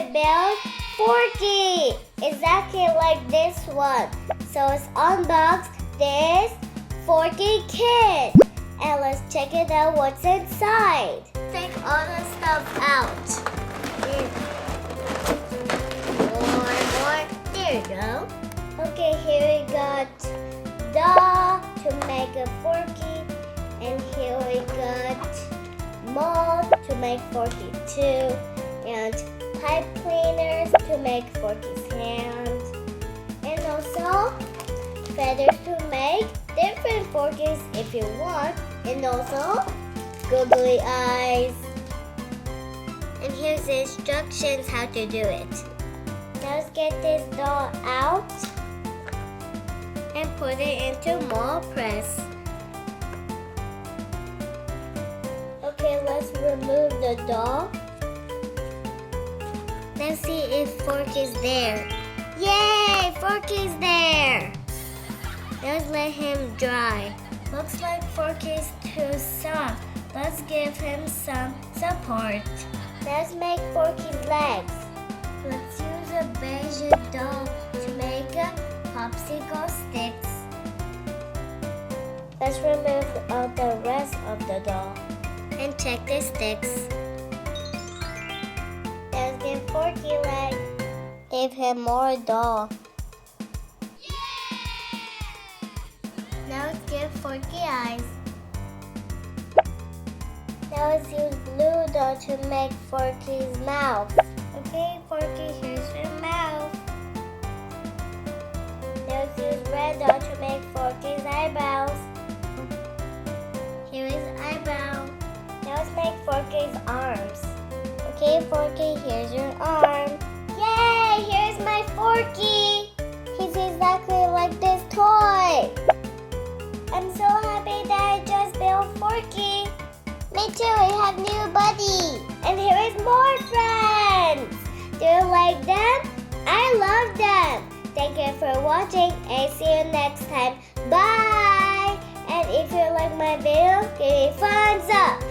I built Forky, exactly like this one. So let's unbox this Forky kit and let's check it out what's inside. Take all the stuff out. More. There you go. Okay, here we got doll to make a Forky, and here we got mold to make Forky too, and pipe cleaners to make Forky's hands, and also feathers to make different Forkies if you want, and also googly eyes. And here's the instructions how to do it. Now let's get this doll out and put it into mold press. Okay, let's remove the doll. Let's see if Forky's there. Yay! Forky's there! Let's let him dry. Looks like Forky's too soft. Let's give him some support. Let's make Forky's legs. Let's use a beige doll to make a popsicle sticks. Let's remove all the rest of the doll and check the sticks. Let's give Forky leg. Give him more doll. Now let's give Forky eyes. Now let's use blue doll to make Forky's mouth. Okay, Forky, here's your mouth. Now let's use red doll to make Forky's eyebrows. Here is eyebrow. Now let's make Forky's arms. Okay, Forky, here's your arm. Yay! Here's my Forky! He's exactly like this toy. I'm so happy that I just built Forky. Me too, we have new buddy. And here is more friends. Do you like them? I love them. Thank you for watching and see you next time. Bye! And if you like my video, give me a thumbs up.